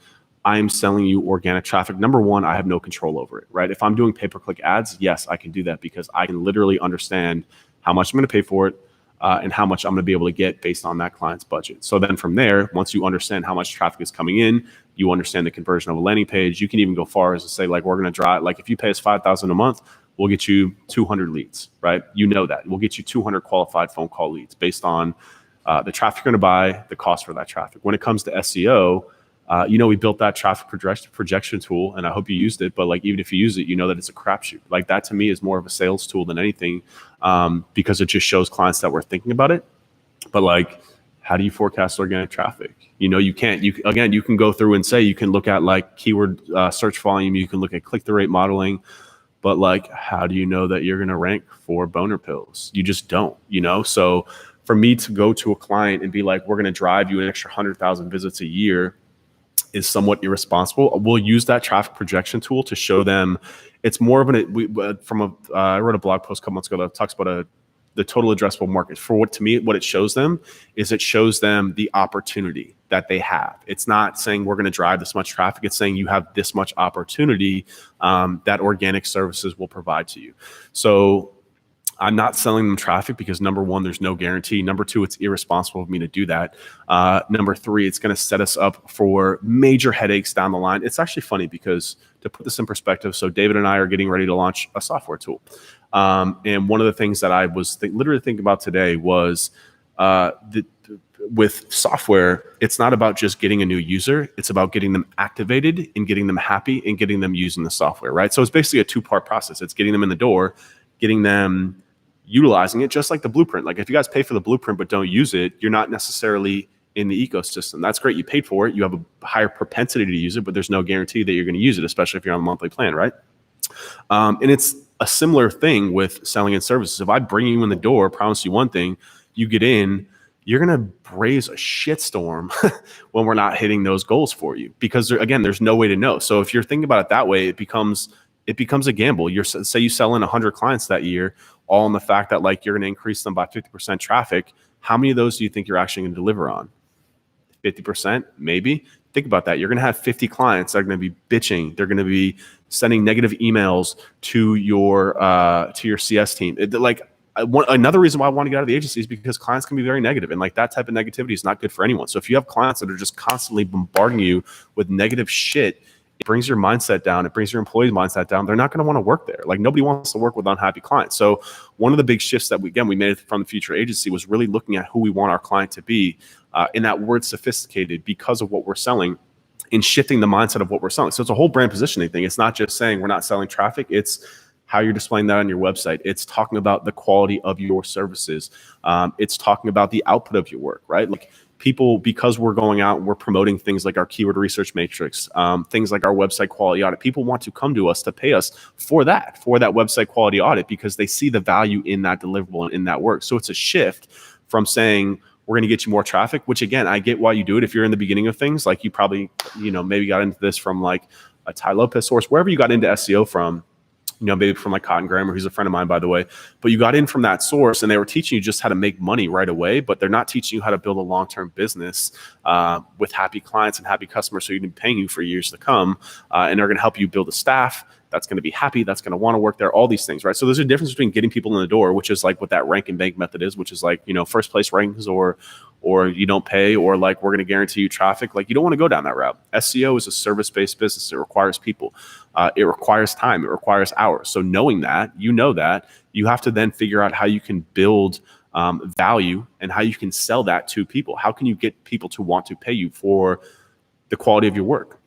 Speaker 1: I'm selling you organic traffic, number one, I have no control over it, right? If I'm doing pay-per-click ads, yes, I can do that because I can literally understand how much I'm going to pay for it and how much I'm going to be able to get based on that client's budget. So then from there, once you understand how much traffic is coming in, you understand the conversion of a landing page, you can even go far as to say, we're going to drive, if you pay us $5,000 a month, we'll get you 200 leads, right? You know that. We'll get you 200 qualified phone call leads based on the traffic you're going to buy, the cost for that traffic. When it comes to SEO, we built that traffic projection tool, and I hope you used it. But even if you use it, you know that it's a crapshoot. That to me is more of a sales tool than anything, because it just shows clients that we're thinking about it. But how do you forecast organic traffic? You can't. You can go through and say you can look at keyword search volume. You can look at click-through rate modeling. But how do you know that you're going to rank for boner pills? You just don't. So for me to go to a client and be we're going to drive you an extra 100,000 visits a year is somewhat irresponsible. We'll use that traffic projection tool to show them. It's more of I wrote a blog post a couple months ago that talks about the total addressable market. For what it shows them is it shows them the opportunity that they have. It's not saying we're going to drive this much traffic. It's saying you have this much opportunity that organic services will provide to you. So I'm not selling them traffic because, number one, there's no guarantee. Number two, it's irresponsible of me to do that. Number three, it's going to set us up for major headaches down the line. It's actually funny because, to put this in perspective, so David and I are getting ready to launch a software tool. And one of the things that I was literally thinking about today was with software, it's not about just getting a new user. It's about getting them activated and getting them happy and getting them using the software, right? So it's basically a two-part process. It's getting them in the door, getting them utilizing it, just like the blueprint. If you guys pay for the blueprint but don't use it, you're not necessarily in the ecosystem. That's great. You paid for it. You have a higher propensity to use it, but there's no guarantee that you're going to use it, especially if you're on a monthly plan, right? And it's a similar thing with selling and services. If I bring you in the door, promise you one thing, you get in, you're going to raise a shitstorm when we're not hitting those goals for you, because there's no way to know. So if you're thinking about it that way, it becomes a gamble. Say you sell in 100 clients that year, all in the fact that you're going to increase them by 50% traffic. How many of those do you think you're actually going to deliver on? 50%, maybe. Think about that. You're going to have 50 clients that are going to be bitching. They're going to be sending negative emails to your CS team. Another reason why I want to get out of the agency is because clients can be very negative, and like that type of negativity is not good for anyone. So if you have clients that are just constantly bombarding you with negative shit, it brings your mindset down. It brings your employees' mindset down. They're not going to want to work there. Like nobody wants to work with unhappy clients. So one of the big shifts that we made from the future agency was really looking at who we want our client to be, in that word sophisticated, because of what we're selling, in shifting the mindset of what we're selling. So it's a whole brand positioning thing. It's not just saying we're not selling traffic. It's how you're displaying that on your website. It's talking about the quality of your services. It's talking about the output of your work, right? Like people, because we're going out and we're promoting things like our keyword research matrix, things like our website quality audit, people want to come to us to pay us for that website quality audit, because they see the value in that deliverable and in that work. So it's a shift from saying, we're going to get you more traffic, which again, I get why you do it. If you're in the beginning of things, like you probably, maybe got into this from like a Ty Lopez source, wherever you got into SEO from, maybe from like Cotton Grammar, who's a friend of mine, by the way, but you got in from that source and they were teaching you just how to make money right away, but they're not teaching you how to build a long-term business with happy clients and happy customers so you can be paying you for years to come. And they're going to help you build a staff that's going to be happy, that's going to want to work there, all these things, right? So there's a difference between getting people in the door, which is like what that rank and bank method is, which is like, first place rankings or you don't pay, or like we're going to guarantee you traffic. Like you don't want to go down that route. SEO is a service-based business. It requires people. It requires time. It requires hours. So knowing that, you have to then figure out how you can build value and how you can sell that to people. How can you get people to want to pay you for the quality of your work?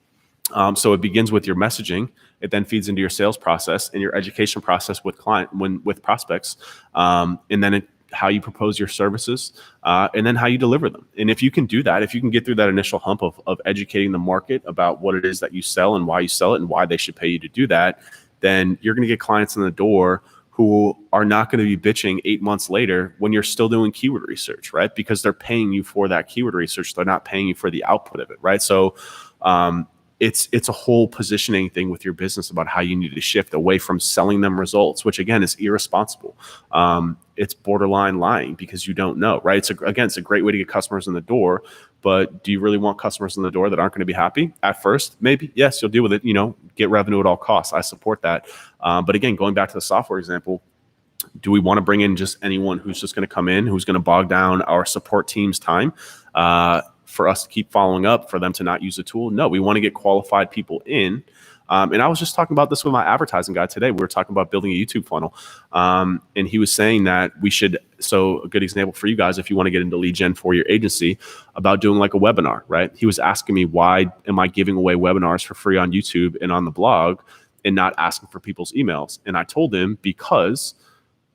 Speaker 1: So it begins with your messaging. It then feeds into your sales process and your education process with with prospects, and then how you propose your services, and then how you deliver them. And if you can do that, if you can get through that initial hump of educating the market about what it is that you sell and why you sell it and why they should pay you to do that, then you're going to get clients in the door who are not going to be bitching 8 months later when you're still doing keyword research, right? Because they're paying you for that keyword research. They're not paying you for the output of it, right? So it's a whole positioning thing with your business about how you need to shift away from selling them results, which again is irresponsible. It's borderline lying because you don't know, right? It's a great way to get customers in the door, but do you really want customers in the door that aren't going to be happy at first? Maybe, yes, you'll deal with it, get revenue at all costs. I support that. But again, going back to the software example, do we want to bring in just anyone who's just going to come in, who's going to bog down our support team's time for us to keep following up, for them to not use the tool? No, we want to get qualified people in. And I was just talking about this with my advertising guy today. We were talking about building a YouTube funnel. And he was saying that we should, so a good example for you guys, if you want to get into lead gen for your agency, about doing like a webinar, right? He was asking me, why am I giving away webinars for free on YouTube and on the blog and not asking for people's emails? And I told him, because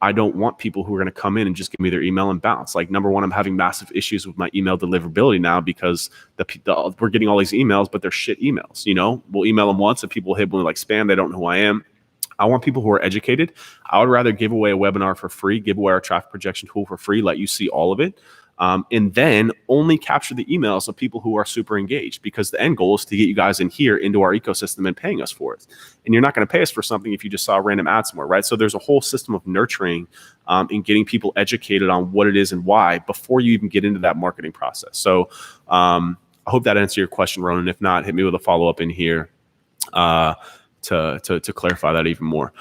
Speaker 1: I don't want people who are going to come in and just give me their email and bounce. Like, number one, I'm having massive issues with my email deliverability now because we're getting all these emails, but they're shit emails. We'll email them once and people hit me like spam. They don't know who I am. I want people who are educated. I would rather give away a webinar for free, give away our traffic projection tool for free, let you see all of it. And then only capture the emails of people who are super engaged, because the end goal is to get you guys in here into our ecosystem and paying us for it. And you're not going to pay us for something if you just saw a random ad somewhere, right? So there's a whole system of nurturing and getting people educated on what it is and why before you even get into that marketing process. So I hope that answered your question, Ronan. If not, hit me with a follow-up in here to clarify that even more.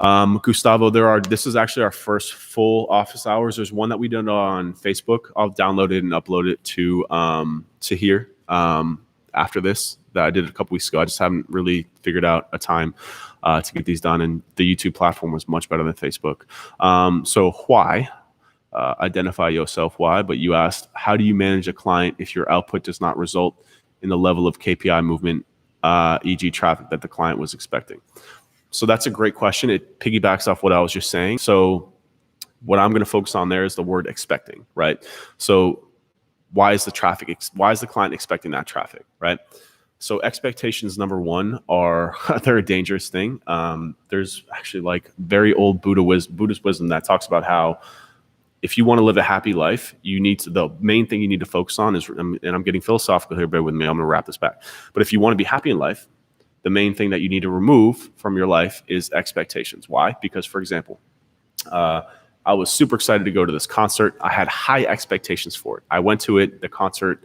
Speaker 1: Gustavo, this is actually our first full office hours. There's one that we did on Facebook. I'll download it and upload it to here after this, that I did a couple weeks ago. I just haven't really figured out a time to get these done, and the YouTube platform was much better than Facebook. So why? Identify yourself why, but you asked, how do you manage a client if your output does not result in the level of KPI movement, e.g. traffic, that the client was expecting? So that's a great question. It piggybacks off what I was just saying. So what I'm going to focus on there is the word expecting, right? So why is the client expecting that traffic, right? So expectations, number one, they're a dangerous thing. There's actually like very old Buddhist wisdom that talks about how if you want to live a happy life, the main thing you need to focus on is, and I'm getting philosophical here, bear with me, I'm going to wrap this back. But if you want to be happy in life, the main thing that you need to remove from your life is expectations. Why? Because, for example, I was super excited to go to this concert. I had high expectations for it. I went to it. The concert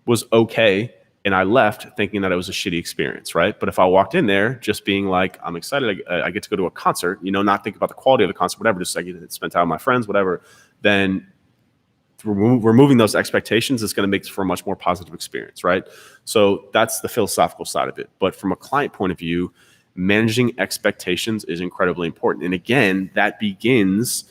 Speaker 1: was okay. and I left thinking that it was a shitty experience, right? But if I walked in there just being like, I'm excited, I get to go to a concert, not think about the quality of the concert, whatever, just I get to spend time with my friends, whatever, then removing those expectations is going to make for a much more positive experience, right? So that's the philosophical side of it. But from a client point of view, managing expectations is incredibly important. And again, that begins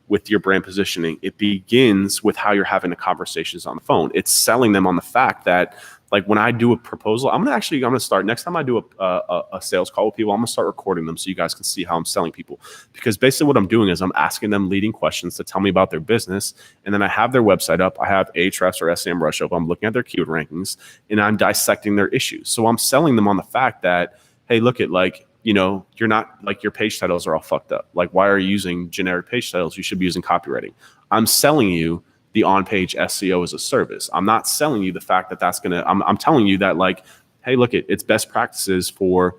Speaker 1: with your brand positioning. It begins with how you're having the conversations on the phone. It's selling them on the fact that, like, when I do a proposal, I'm gonna start, next time I do a sales call with people, I'm gonna start recording them so you guys can see how I'm selling people. Because basically what I'm doing is I'm asking them leading questions to tell me about their business, and then I have their website up, I have Ahrefs or SEMrush up, I'm looking at their keyword rankings, and I'm dissecting their issues. So I'm selling them on the fact that, hey, look at, like, you're not, like, your page titles are all fucked up. Like, why are you using generic page titles? You should be using copywriting. I'm selling you the on-page SEO as a service. I'm not selling you the fact that that's gonna. I'm telling you that, like, hey, look, it's best practices for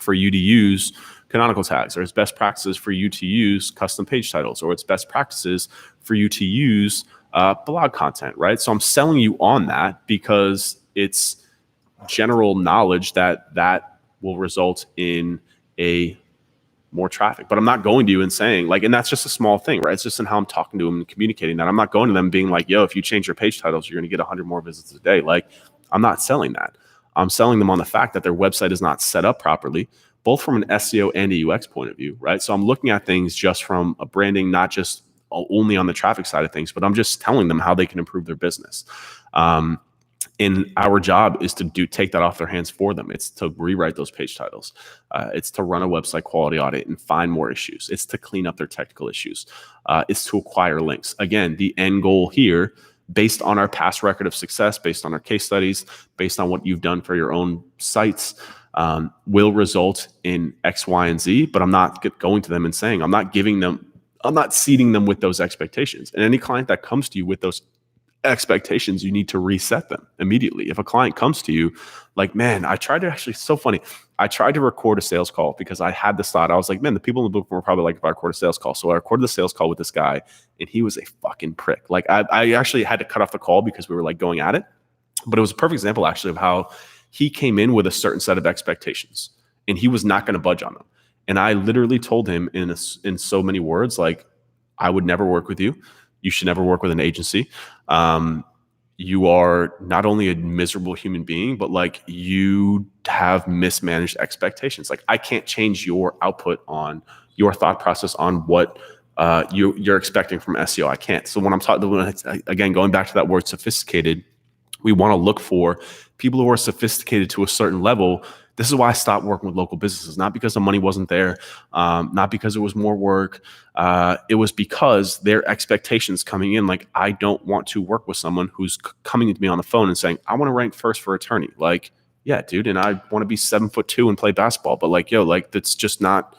Speaker 1: you to use canonical tags, or it's best practices for you to use custom page titles, or it's best practices for you to use blog content, right? So I'm selling you on that because it's general knowledge that will result in a more traffic. But I'm not going to you and saying, like, and that's just a small thing, right? It's just in how I'm talking to them and communicating that. I'm not going to them being like, yo, if you change your page titles, you're going to get 100 more visits a day. Like, I'm not selling that. I'm selling them on the fact that their website is not set up properly, both from an SEO and a UX point of view, right? So I'm looking at things just from a branding, not just only on the traffic side of things, but I'm just telling them how they can improve their business. And our job is to take that off their hands for them. It's to rewrite those page titles. It's to run a website quality audit and find more issues. It's to clean up their technical issues. It's to acquire links. Again, the end goal here, based on our past record of success, based on our case studies, based on what you've done for your own sites, will result in X, Y, and Z. But I'm not going to them and saying, I'm not seeding them with those expectations. And any client that comes to you with those expectations, you need to reset them immediately. If a client comes to you like, man, so funny. I tried to record a sales call because I had this thought. I was like, man, the people in the booth were probably like, if I record a sales call. So I recorded the sales call with this guy, and he was a fucking prick. Like, I actually had to cut off the call because we were, like, going at it. But it was a perfect example, actually, of how he came in with a certain set of expectations, and he was not going to budge on them. And I literally told him in so many words, like, I would never work with you. You should never work with an agency. You are not only a miserable human being, but, like, you have mismanaged expectations. Like, I can't change your output on your thought process on what you're expecting from SEO. I can't. So when I'm talking, again, going back to that word sophisticated, we want to look for people who are sophisticated to a certain level. This is why I stopped working with local businesses, not because the money wasn't there, not because it was more work. It was because their expectations coming in, like, I don't want to work with someone who's coming to me on the phone and saying, I want to rank first for attorney. Like, yeah, dude, and I want to be 7'2" and play basketball, but, like, yo, like, that's just not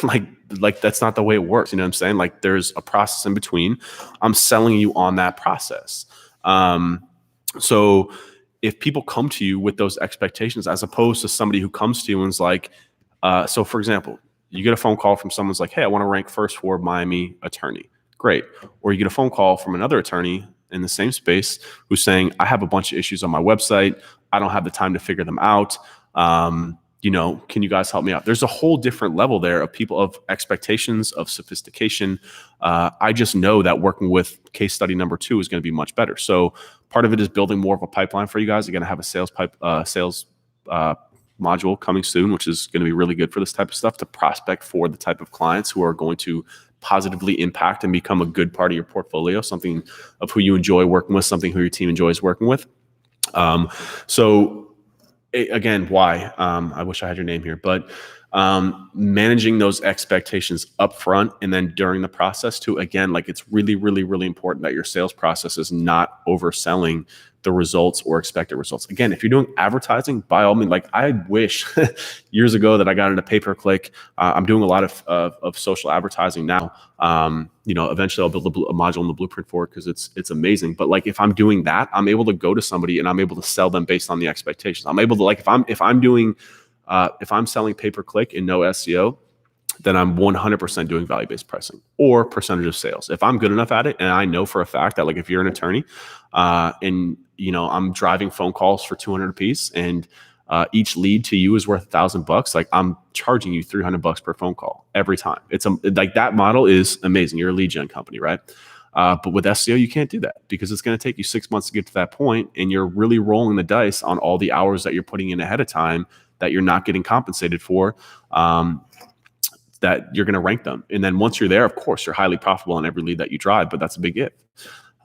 Speaker 1: like that's not the way it works. You know what I'm saying? Like, there's a process in between. I'm selling you on that process. So if people come to you with those expectations, as opposed to somebody who comes to you and is like, so for example, you get a phone call from someone's like, hey, I want to rank first for Miami attorney. Great. Or you get a phone call from another attorney in the same space who's saying, I have a bunch of issues on my website. I don't have the time to figure them out. Can you guys help me out? There's a whole different level there of people, of expectations, of sophistication. I just know that working with case study number 2 is going to be much better. So part of it is building more of a pipeline for you guys. You're going to have a sales module coming soon, which is going to be really good for this type of stuff, to prospect for the type of clients who are going to positively impact and become a good part of your portfolio, something of who you enjoy working with, something who your team enjoys working with. Again, why? I wish I had your name here, but managing those expectations up front and then during the process too. Again, like, it's really, really, really important that your sales process is not overselling the results or expected results. Again, if you're doing advertising, by all means, like, I wish years ago that I got into pay-per-click. I'm doing a lot of social advertising now. Eventually I'll build a module in the blueprint for it because it's amazing. But, like, if I'm doing that, I'm able to go to somebody and I'm able to sell them based on the expectations. I'm able to, like, if I'm selling pay-per-click and no SEO, then I'm 100% doing value-based pricing or percentage of sales. If I'm good enough at it, and I know for a fact that like if you're an attorney and I'm driving phone calls for 200 a piece and each lead to you is worth $1,000, like I'm charging you $300 per phone call every time. It's like that model is amazing. You're a lead gen company, right? But with SEO, you can't do that because it's going to take you 6 months to get to that point, and you're really rolling the dice on all the hours that you're putting in ahead of time that you're not getting compensated for. That you're going to rank them. And then once you're there, of course, you're highly profitable on every lead that you drive, but that's a big if.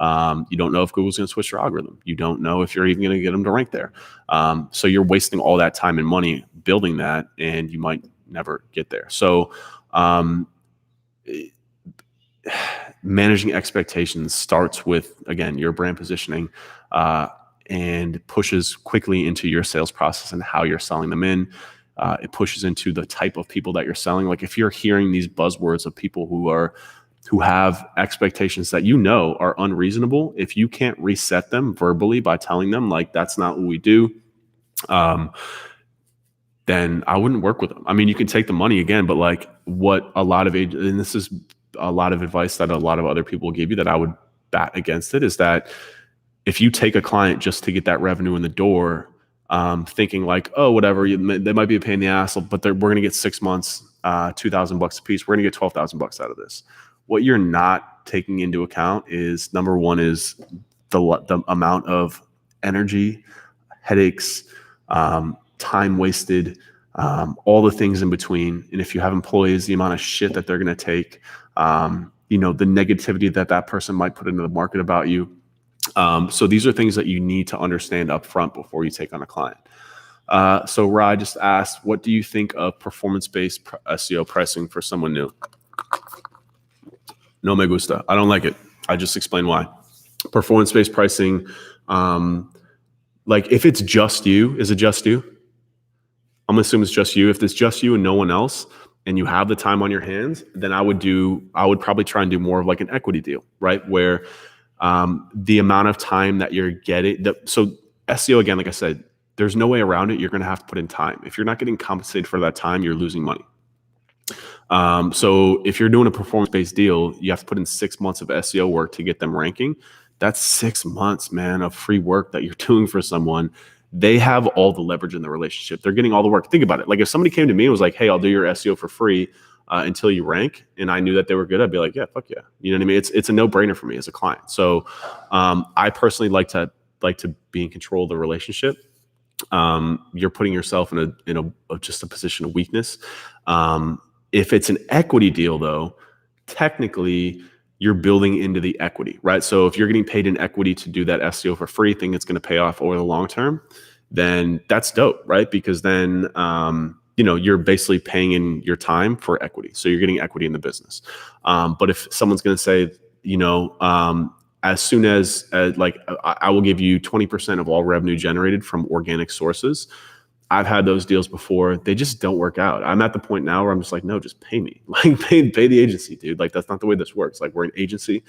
Speaker 1: You don't know if Google's going to switch your algorithm. You don't know if you're even going to get them to rank there. So you're wasting all that time and money building that, and you might never get there. So managing expectations starts with, again, your brand positioning and pushes quickly into your sales process and how you're selling them in. It pushes into the type of people that you're selling. Like if you're hearing these buzzwords of people who have expectations that are unreasonable, if you can't reset them verbally by telling them like that's not what we do, then I wouldn't work with them. I mean, you can take the money again, but like what a lot of and this is a lot of advice that a lot of other people will give you that I would bat against it, is that if you take a client just to get that revenue in the door, thinking like, oh, whatever, they might be a pain in the ass, but we're going to get 6 months, $2,000 a piece. We're going to get $12,000 out of this. What you're not taking into account is, number one, is the amount of energy, headaches, time wasted, all the things in between. And if you have employees, the amount of shit that they're going to take, the negativity that person might put into the market about you. So these are things that you need to understand up front before you take on a client. So Rye just asked, what do you think of performance-based SEO pricing for someone new? No me gusta. I don't like it. I just explained why. Performance-based pricing, like if it's just you, is it just you? I'm gonna assume it's just you. If it's just you and no one else, and you have the time on your hands, then I would probably try and do more of like an equity deal, right? Where the amount of time that you're getting, so SEO, again, like I said, there's no way around it. You're going to have to put in time. If you're not getting compensated for that time, you're losing money. So if you're doing a performance-based deal, you have to put in 6 months of SEO work to get them ranking. That's 6 months, man, of free work that you're doing for someone. They have all the leverage in the relationship. They're getting all the work. Think about it. Like if somebody came to me and was like, hey, I'll do your SEO for free until you rank, and I knew that they were good, I'd be like, yeah, fuck yeah. You know what I mean? It's a no-brainer for me as a client. So I personally like to be in control of the relationship. You're putting yourself in just a position of weakness. If it's an equity deal, though, technically you're building into the equity, right? So if you're getting paid in equity to do that SEO for free, think it's going to pay off over the long term, then that's dope, right? Because then you're basically paying in your time for equity. So you're getting equity in the business. But if someone's going to say, as soon as I will give you 20% of all revenue generated from organic sources, I've had those deals before. They just don't work out. I'm at the point now where I'm just like, no, just pay me. Like pay the agency, dude. Like that's not the way this works. Like we're an agency.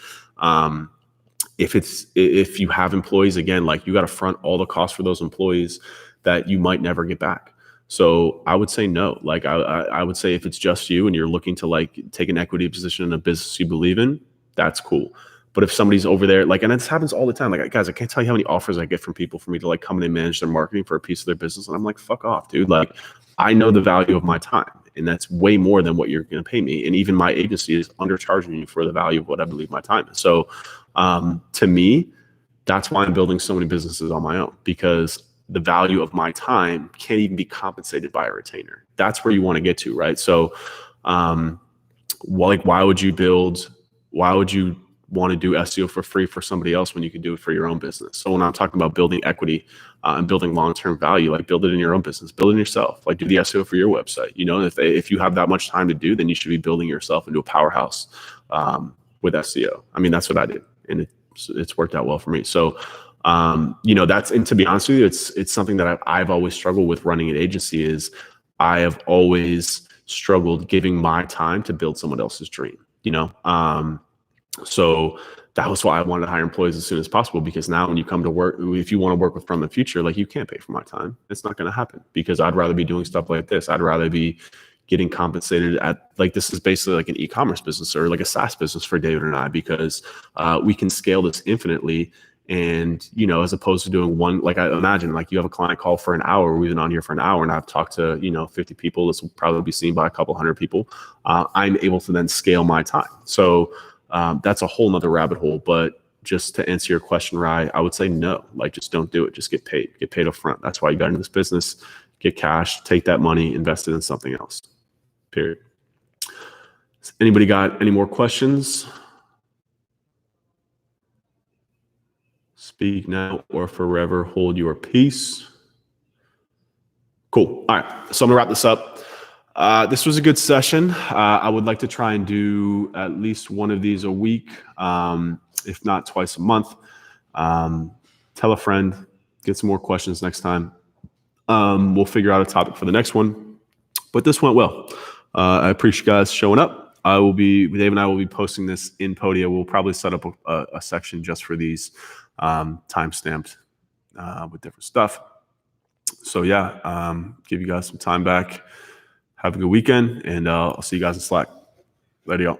Speaker 1: If you have employees, again, like you got to front all the costs for those employees that you might never get back. So I would say no. Like I would say if it's just you and you're looking to like take an equity position in a business you believe in, that's cool. But if somebody's over there, like, and this happens all the time, like guys, I can't tell you how many offers I get from people for me to like come in and manage their marketing for a piece of their business. And I'm like, fuck off, dude. Like I know the value of my time, and that's way more than what you're going to pay me. And even my agency is undercharging you for the value of what I believe my time is. So to me, that's why I'm building so many businesses on my own, because the value of my time can't even be compensated by a retainer. That's where you want to get to, right? So why would you want to do SEO for free for somebody else when you can do it for your own business? So when I'm talking about building equity and building long-term value, like build it in your own business, build it in yourself, like do the SEO for your website. If you have that much time to do, then you should be building yourself into a powerhouse with SEO. I mean, that's what I did, and it's worked out well for me. So and to be honest with you, it's something that I've always struggled with running an agency. Is I have always struggled giving my time to build someone else's dream, so that was why I wanted to hire employees as soon as possible, because now when you come to work, if you want to work with from the future, like you can't pay for my time. It's not going to happen, because I'd rather be doing stuff like this. I'd rather be getting compensated at, like, this is basically like an e-commerce business or like a SaaS business for David and I, because we can scale this infinitely. And, you know, as opposed to doing one, like, I imagine like you have a client call for an hour, we've been on here for an hour and I've talked to, you know, 50 people. This will probably be seen by a couple hundred people. I'm able to then scale my time. So that's a whole nother rabbit hole. But just to answer your question, Rye, I would say no. Like, just don't do it. Just get paid up front. That's why you got into this business. Get cash, take that money, invest it in something else. Period. Anybody got any more questions? Speak now or forever hold your peace. Cool. All right. So I'm gonna wrap this up. This was a good session. I would like to try and do at least one of these a week, if not twice a month. Tell a friend, get some more questions next time. We'll figure out a topic for the next one, but this went well. I appreciate you guys showing up. Dave and I will be posting this in Podia. We'll probably set up a section just for these, time-stamped with different stuff. So yeah, give you guys some time back. Have a good weekend, and I'll see you guys in Slack. Later, y'all.